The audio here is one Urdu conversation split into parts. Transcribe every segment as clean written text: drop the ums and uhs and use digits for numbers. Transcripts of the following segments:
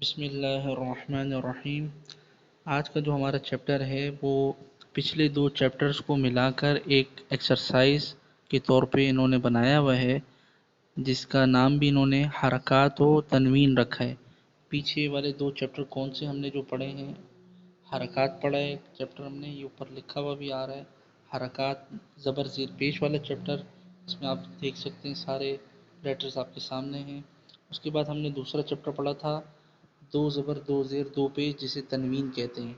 بسم اللہ الرحمن الرحیم۔ آج کا جو ہمارا چیپٹر ہے وہ پچھلے دو چیپٹرز کو ملا کر ایک ایکسرسائز کے طور پہ انہوں نے بنایا ہوا ہے، جس کا نام بھی انہوں نے حرکات و تنوین رکھا ہے۔ پیچھے والے دو چیپٹر کون سے ہم نے جو پڑھے ہیں؟ حرکات پڑھا ہے ایک چیپٹر ہم نے، یہ اوپر لکھا ہوا بھی آ رہا ہے حرکات زبر زیر پیش والا چیپٹر، اس میں آپ دیکھ سکتے ہیں سارے لیٹرز آپ کے سامنے ہیں۔ اس کے بعد ہم نے دوسرا چیپٹر پڑھا تھا دو زبر دو زیر دو پیش، جسے تنوین کہتے ہیں۔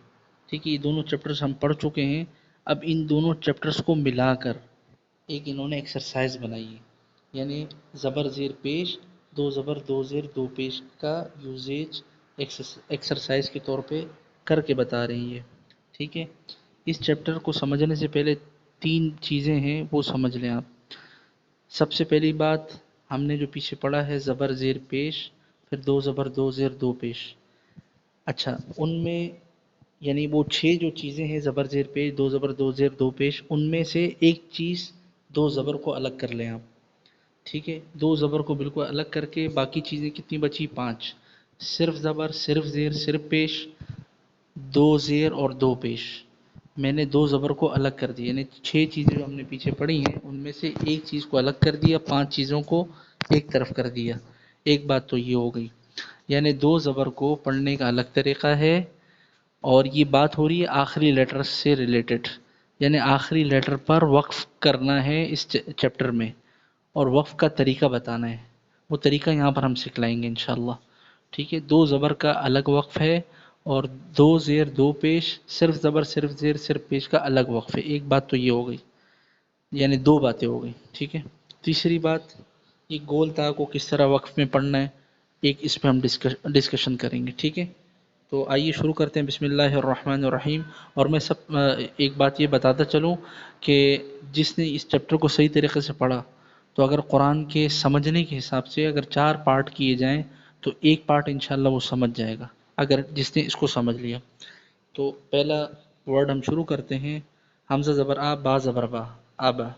ٹھیک ہے، یہ دونوں چیپٹرز ہم پڑھ چکے ہیں۔ اب ان دونوں چیپٹرز کو ملا کر ایک انہوں نے ایکسرسائز بنائی ہے، یعنی زبر زیر پیش دو زبر دو زیر دو پیش کا یوزیج ایکسرسائز کے طور پہ کر کے بتا رہی ہے۔ ٹھیک ہے، اس چیپٹر کو سمجھنے سے پہلے تین چیزیں ہیں وہ سمجھ لیں آپ۔ سب سے پہلی بات، ہم نے جو پیچھے پڑھا ہے زبر زیر پیش پھر دو زبر دو زیر دو پیش، اچھا ان میں یعنی وہ چھ جو چیزیں ہیں زبر زیر پیش دو زبر دو زیر دو پیش، ان میں سے ایک چیز دو زبر کو الگ کر لیں آپ۔ ٹھیک ہے، دو زبر کو بالکل الگ کر کے باقی چیزیں کتنی بچی؟ پانچ، صرف زبر صرف زیر صرف پیش، دو زیر اور دو پیش۔ میں نے دو زبر کو الگ کر دیا، یعنی چھ چیزیں جو ہم نے پیچھے پڑھی ہیں ان میں سے ایک چیز کو الگ کر دیا، پانچ چیزوں کو ایک طرف کر دیا۔ ایک بات تو یہ ہو گئی، یعنی دو زبر کو پڑھنے کا الگ طریقہ ہے، اور یہ بات ہو رہی ہے آخری لیٹر سے ریلیٹڈ، یعنی آخری لیٹر پر وقف کرنا ہے اس چیپٹر میں، اور وقف کا طریقہ بتانا ہے۔ وہ طریقہ یہاں پر ہم سکھلائیں گے انشاءاللہ۔ ٹھیک ہے، دو زبر کا الگ وقف ہے، اور دو زیر دو پیش صرف زبر صرف زیر صرف پیش کا الگ وقف ہے۔ ایک بات تو یہ ہو گئی، یعنی دو باتیں ہو گئی۔ ٹھیک ہے، تیسری بات، یہ گول تا کو کس طرح وقف میں پڑھنا ہے، ایک اس پہ ہم ڈسکشن کریں گے۔ ٹھیک ہے، تو آئیے شروع کرتے ہیں، بسم اللہ الرحمن الرحیم۔ اور میں ایک بات یہ بتاتا چلوں کہ جس نے اس چیپٹر کو صحیح طریقے سے پڑھا، تو اگر قرآن کے سمجھنے کے حساب سے اگر چار پارٹ کیے جائیں تو ایک پارٹ انشاءاللہ وہ سمجھ جائے گا، اگر جس نے اس کو سمجھ لیا۔ تو پہلا ورڈ ہم شروع کرتے ہیں، حمزہ زبر آ با زبر با، آبا۔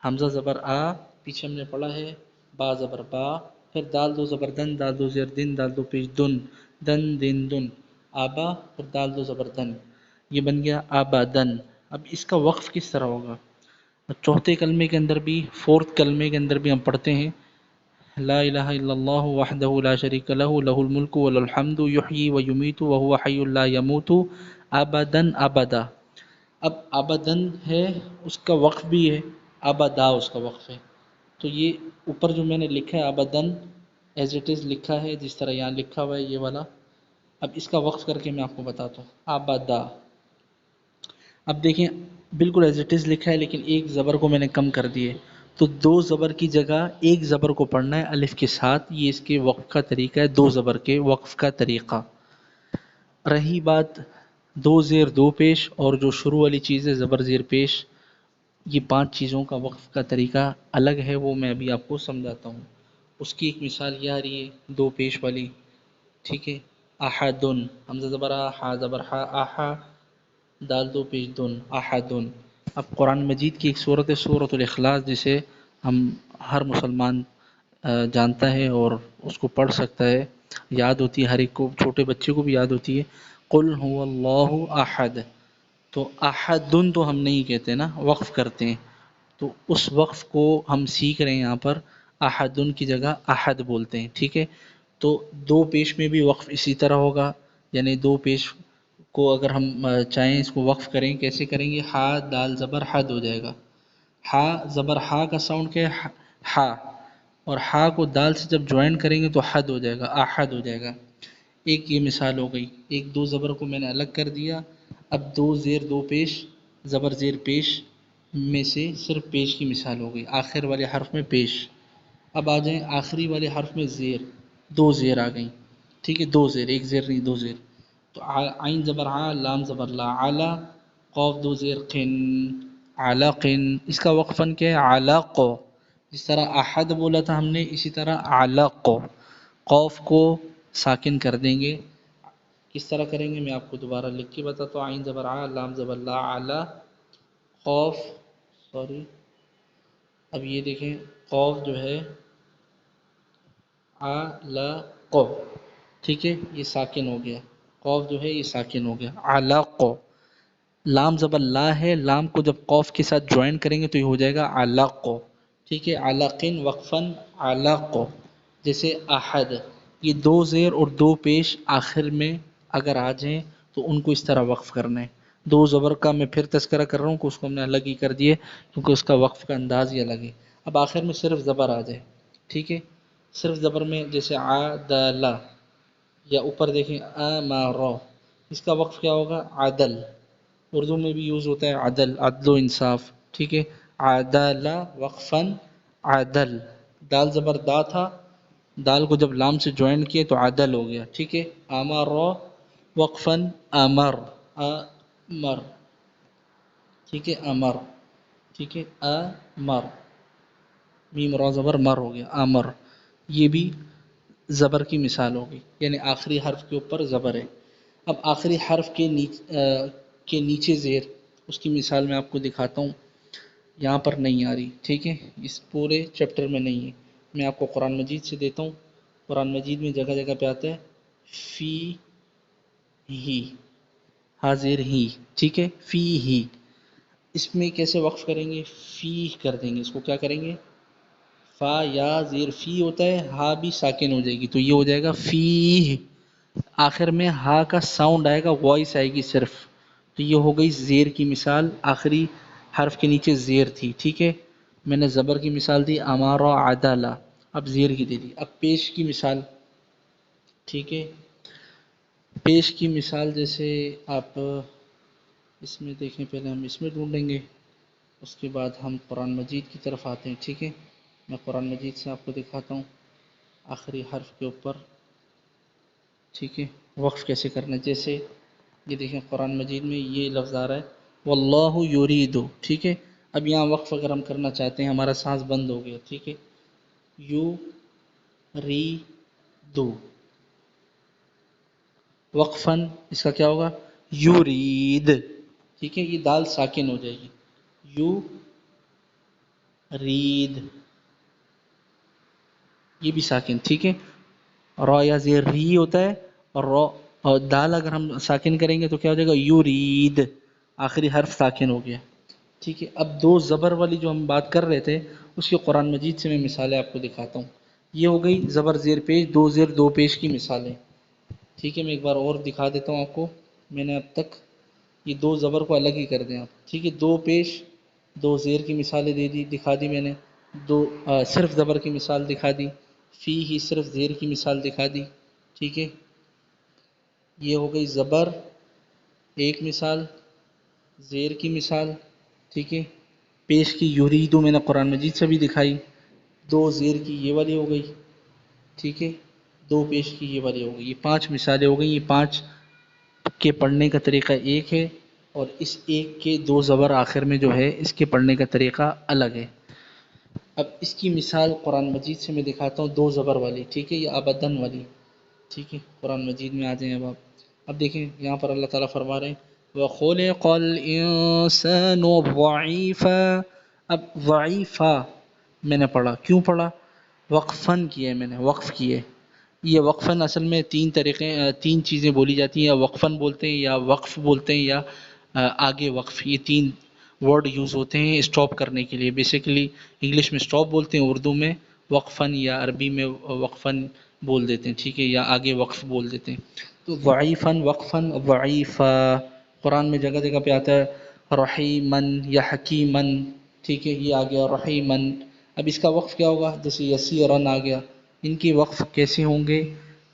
حمزہ زبر آ، پیچھے ہم نے پڑھا ہے با زبر با، پھر دال دو زبر دن دال دو زیر دن دال دو پیش دن، دن دن دن، آبا، پھر دال دو زبر دن، یہ بن گیا آبا دن۔ اب اس کا وقف کس طرح ہوگا؟ چوتھے کلمے کے اندر بھی، فورتھ کلمے کے اندر بھی ہم پڑھتے ہیں لا الہ الا اللہ وحدہ لا شریک لہ لہ الملک و لہ الحمد یحیی و یمیت وہو حی لا یموت ابدا ابدا۔ اب ابدن ہے، اس کا وقف بھی ہے، ابدا اس کا وقف ہے۔ تو یہ اوپر جو میں نے لکھا ہے ابدن ایز اٹ از لکھا ہے، جس طرح یہاں لکھا ہوا ہے یہ والا، اب اس کا وقف کر کے میں آپ کو بتاتا ہوں، ابدا۔ اب دیکھیں بالکل ایز اٹ از لکھا ہے، لیکن ایک زبر کو میں نے کم کر دیے، تو دو زبر کی جگہ ایک زبر کو پڑھنا ہے الف کے ساتھ، یہ اس کے وقف کا طریقہ ہے، دو زبر کے وقف کا طریقہ۔ رہی بات دو زیر دو پیش اور جو شروع والی چیز ہے زبر زیر پیش، یہ پانچ چیزوں کا وقف کا طریقہ الگ ہے، وہ میں ابھی آپ کو سمجھاتا ہوں۔ اس کی ایک مثال یہ آ رہی ہے دو پیش والی، ٹھیک ہے، احدن، حمزہ زبر آ ہا زبر ہا، آہا، دال دو پیش دن، احدن۔ اب قرآن مجید کی ایک صورت ہے سورۃ الاخلاص، جسے ہم ہر مسلمان جانتا ہے اور اس کو پڑھ سکتا ہے، یاد ہوتی ہے ہر ایک کو، چھوٹے بچے کو بھی یاد ہوتی ہے، قل هو اللہ احد۔ تو احدن تو ہم نہیں کہتے نا، وقف کرتے ہیں، تو اس وقف کو ہم سیکھ رہے ہیں یہاں پر، احدن کی جگہ احد بولتے ہیں۔ ٹھیک ہے، تو دو پیش میں بھی وقف اسی طرح ہوگا، یعنی دو پیش کو اگر ہم چاہیں اس کو وقف کریں، کیسے کریں گے؟ ہا دال زبر حد ہو جائے گا، ہا زبر ہا کا ساؤنڈ کیا ہے؟ ہا، اور ہا کو دال سے جب جوائن کریں گے تو حد ہو جائے گا، احد ہو جائے گا۔ ایک یہ مثال ہو گئی، ایک دو زبر کو میں نے الگ کر دیا۔ اب دو زیر دو پیش زبر زیر پیش میں سے صرف پیش کی مثال ہو گئی، آخر والے حرف میں پیش۔ اب آ جائیں آخری والے حرف میں زیر، دو زیر آ گئیں، ٹھیک ہے، دو زیر، ایک زیر نہیں دو زیر۔ تو عین زبر ع، لام زبر لا، علا، قوف دو زیر قن، علقن، اس کا وقفاً کیا ہے؟ علق۔ جس طرح احد بولا تھا ہم نے، اسی طرح علق، قوف کو ساکن کر دیں گے۔ کس طرح کریں گے میں آپ کو دوبارہ لکھ کے بتاتا ہوں، عین زبر ع، لام زبر لا، علا، قوف، سوری، اب یہ دیکھیں قوف جو ہے علق، ٹھیک ہے، یہ ساکن ہو گیا، قوف جو ہے یہ ساکن ہو گیا. علق، لام زبر لا ہے، لام کو جب قوف کے ساتھ جوائن کریں گے تو یہ ہو جائے گا علق. ٹھیک ہے، علقن وقفن علق. جیسے احد، یہ دو زیر اور دو پیش آخر میں اگر آ جائیں تو ان کو اس طرح وقف کرنا ہے. دو زبر کا میں پھر تذکرہ کر رہا ہوں کہ اس کو ہم نے الگ ہی کر دیے کیونکہ اس کا وقف کا انداز ہی الگ ہے. اب آخر میں صرف زبر آ جائے، ٹھیک ہے، صرف زبر میں جیسے عدل، یا اوپر دیکھیں امر، اس کا وقف کیا ہوگا؟ عدل. اردو میں بھی یوز ہوتا ہے عدل، عدل و انصاف. ٹھیک ہے، عدل وقفاً عدل. دال زبر دا تھا، دال کو جب لام سے جوائن کیے تو عدل ہو گیا. ٹھیک ہے، امر وقفاً امر، امر. ٹھیک ہے، امر. ٹھیک ہے، امر، میم را زبر مر ہو گیا امر. یہ بھی زبر کی مثال ہوگی، یعنی آخری حرف کے اوپر زبر ہے. اب آخری حرف کے نیچے زیر، اس کی مثال میں آپ کو دکھاتا ہوں. یہاں پر نہیں آ رہی، ٹھیک ہے، اس پورے چیپٹر میں نہیں ہے. میں آپ کو قرآن مجید سے دیتا ہوں. قرآن مجید میں جگہ جگہ پہ آتا ہے فی ہی، حاضر ہی. ٹھیک ہے، فی ہی. اس میں کیسے وقف کریں گے؟ فی کر دیں گے، اس کو کیا کریں گے؟ فا یا زیر فی ہوتا ہے، ہا بھی ساکن ہو جائے گی تو یہ ہو جائے گا فی. آخر میں ہا کا ساؤنڈ آئے گا، وائس آئے گی صرف. تو یہ ہو گئی زیر کی مثال، آخری حرف کے نیچے زیر تھی. ٹھیک ہے، میں نے زبر کی مثال دی امارا عدالہ، اب زیر کی دے دی. اب پیش کی مثال. ٹھیک ہے، پیش کی مثال جیسے آپ اس میں دیکھیں، پہلے ہم اس میں ڈھونڈیں گے، اس کے بعد ہم قرآن مجید کی طرف آتے ہیں. ٹھیک ہے، میں قرآن مجید سے آپ کو دکھاتا ہوں آخری حرف کے اوپر. ٹھیک ہے، وقف کیسے کرنا ہے. جیسے یہ دیکھیں قرآن مجید میں یہ لفظ آ رہا ہے واللہ یرید. ٹھیک ہے، اب یہاں وقف اگر ہم کرنا چاہتے ہیں، ہمارا سانس بند ہو گیا. ٹھیک ہے، یو ری دو، وقفاً اس کا کیا ہوگا؟ یورید. ٹھیک ہے، یہ دال ساکن ہو جائے گی، یو رید، یہ بھی ساکن. ٹھیک ہے، را یا زیر ری ہوتا ہے، اور را اور دال اگر ہم ساکن کریں گے تو کیا ہو جائے گا؟ یورید. آخری حرف ساکن ہو گیا. ٹھیک ہے، اب دو زبر والی جو ہم بات کر رہے تھے اس کی قرآن مجید سے میں مثالیں آپ کو دکھاتا ہوں. یہ ہو گئی زبر زیر پیش، دو زیر دو پیش کی مثالیں. ٹھیک ہے، میں ایک بار اور دکھا دیتا ہوں آپ کو. میں نے اب تک یہ دو زبر کو الگ ہی کر دیں آپ. ٹھیک ہے، دو پیش دو زیر کی مثالیں دکھا دی میں نے. دو صرف زبر کی مثال دکھا دی. فی ہی صرف زیر کی مثال دکھا دی. ٹھیک ہے، یہ ہو گئی زبر ایک مثال، زیر کی مثال. ٹھیک ہے، پیش کی یریدو میں نے قرآن مجید سے بھی دکھائی. دو زیر کی یہ والی ہو گئی. ٹھیک ہے، دو پیش کی یہ والی ہو گئی. یہ پانچ مثالیں ہو گئی. یہ پانچ کے پڑھنے کا طریقہ ایک ہے، اور اس ایک کے دو زبر آخر میں جو ہے اس کے پڑھنے کا طریقہ الگ ہے. اب اس کی مثال قرآن مجید سے میں دکھاتا ہوں دو زبر والی. ٹھیک ہے، یہ ابدن والی. ٹھیک ہے، قرآن مجید میں آ جائیں اب آپ. اب دیکھیں یہاں پر اللہ تعالیٰ فرما رہے ہیں وَخُلِقَ الْإِنسَانُ ضَعِيفًا. اب ضعیفہ میں نے پڑھا، کیوں پڑھا؟ وقفاً کیا میں نے، وقف کیے. یہ وقفاً اصل میں تین چیزیں بولی جاتی ہیں، یا وقفاً بولتے ہیں، یا وقف بولتے ہیں، یا آگے وقف. یہ تین ورڈ یوز ہوتے ہیں اسٹاپ کرنے کے لیے. بیسیکلی انگلش میں اسٹاپ بولتے ہیں، اردو میں وقفاً، یا عربی میں وقفاً بول دیتے ہیں. ٹھیک ہے، یا آگے وقف بول دیتے ہیں. تو ضعیفاً وقفاً ضعیفا. قرآن میں جگہ جگہ پہ آتا ہے رحیماً یا حکیماً. ٹھیک ہے، یہ آ گیا رحیماً. اب اس کا وقف کیا ہوگا؟ جیسے یسیراً آ گیا. ان کے وقف کیسے ہوں گے؟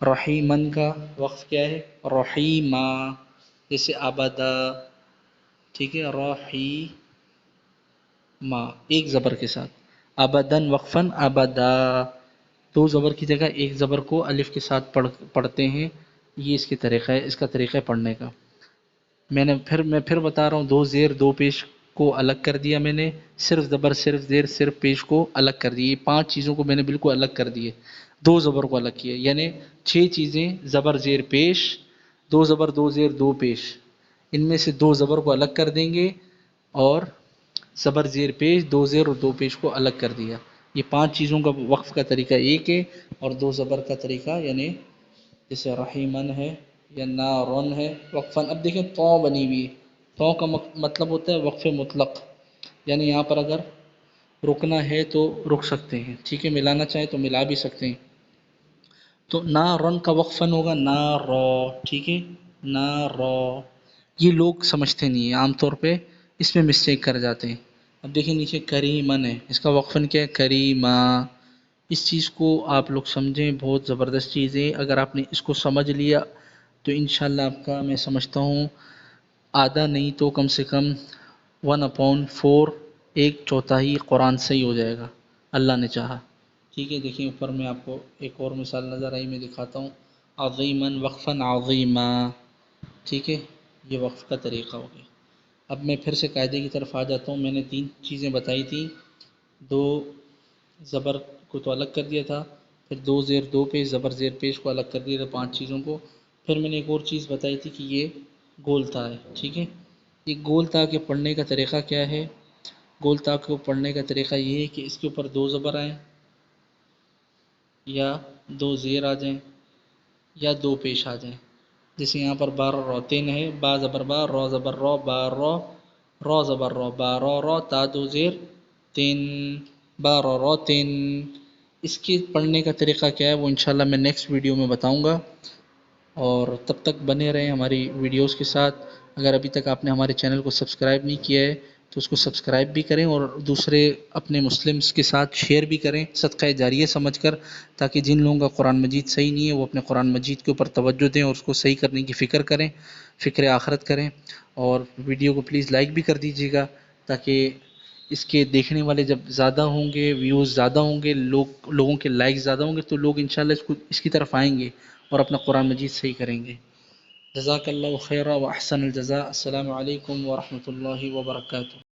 رحیماً کا وقف کیا ہے؟ رحیما. جیسے ابدا. ٹھیک ہے، رحیما ایک زبر کے ساتھ. ابداً وقفاً ابدا. دو زبر کی جگہ ایک زبر کو الف کے ساتھ پڑھتے ہیں. یہ اس کی طریقہ ہے، اس کا طریقہ ہے پڑھنے کا. میں پھر بتا رہا ہوں، دو زیر دو پیش کو الگ کر دیا میں نے، صرف زبر صرف زیر صرف پیش کو الگ کر دی. یہ پانچ چیزوں کو میں نے بالکل الگ کر دیے، دو زبر کو الگ کیے. یعنی چھ چیزیں زبر زیر پیش، دو زبر دو زیر دو پیش. ان میں سے دو زبر کو الگ کر دیں گے، اور زبر زیر پیش دو زیر اور دو پیش کو الگ کر دیا. یہ پانچ چیزوں کا وقف کا طریقہ ایک ہے، اور دو زبر کا طریقہ یعنی جیسے رحیمن ہے یا نارن ہے وقفاً. اب دیکھیں تو بنی ہوئی ہے، تو کا مطلب ہوتا ہے وقف مطلق، یعنی یہاں پر اگر رکنا ہے تو رک سکتے ہیں، ٹھیک ہے، ملانا چاہیں تو ملا بھی سکتے ہیں. تو نا رن کا وقفاً ہوگا نا رو، ٹھیک ہے، نا رو. یہ لوگ سمجھتے نہیں ہیں، عام طور پہ اس میں مسٹیک کر جاتے ہیں. اب دیکھیں نیچے کریمن ہے، اس کا وقفاً کیا ہے کریمہ. اس چیز کو آپ لوگ سمجھیں، بہت زبردست چیز ہے. اگر آپ نے اس کو سمجھ لیا تو انشاءاللہ آپ کا میں سمجھتا ہوں آدھا نہیں تو کم سے کم 1/4، ایک چوتھائی قرآن صحیح ہو جائے گا اللہ نے چاہا. ٹھیک ہے، دیکھیں اوپر میں آپ کو ایک اور مثال نظر آئی، میں دکھاتا ہوں. عظیماً وقفاً عظیما، ٹھیک ہے، یہ وقف کا طریقہ ہو گیا. اب میں پھر سے قاعدے کی طرف آ جاتا ہوں. میں نے 3 چیزیں بتائی تھیں، 2 زبر کو تو الگ کر دیا تھا، پھر 2 زیر 2 پیش، زبر زیر پیش کو الگ کر دیا تھا، 5 چیزوں کو. پھر میں نے ایک اور چیز بتائی تھی کہ یہ گولتا ہے، ٹھیک ہے. یہ گولتا کے پڑھنے کا طریقہ کیا ہے؟ گولتا کو پڑھنے کا طریقہ یہ ہے کہ اس کے اوپر 2 زبر آئیں یا 2 زیر آ جائیں یا 2 پیش آ جائیں. جیسے یہاں پر بار روتین ہے، با زبر با، رو زبر رو، با رو، رو زبر رو، با رو رو، تا 2 زیر تین، با رو رو تین. اس کے پڑھنے کا طریقہ کیا ہے وہ انشاءاللہ میں نیکسٹ ویڈیو میں بتاؤں گا. اور تب تک بنے رہیں ہماری ویڈیوز کے ساتھ. اگر ابھی تک آپ نے ہمارے چینل کو سبسکرائب نہیں کیا ہے تو اس کو سبسکرائب بھی کریں اور دوسرے اپنے مسلمز کے ساتھ شیئر بھی کریں صدقہ جاریہ سمجھ کر، تاکہ جن لوگوں کا قرآن مجید صحیح نہیں ہے وہ اپنے قرآن مجید کے اوپر توجہ دیں اور اس کو صحیح کرنے کی فکر کریں، فکر آخرت کریں. اور ویڈیو کو پلیز لائک بھی کر دیجیے گا، تاکہ اس کے دیکھنے والے جب زیادہ ہوں گے، ویوز زیادہ ہوں گے، لوگوں کے لائک زیادہ ہوں گے تو لوگ انشاءاللہ اس کی طرف آئیں گے اور اپنا قرآن مجید صحیح کریں گے. جزاک اللہ خیرہ و احسن الجزاء. السلام علیکم ورحمۃ اللہ وبرکاتہ.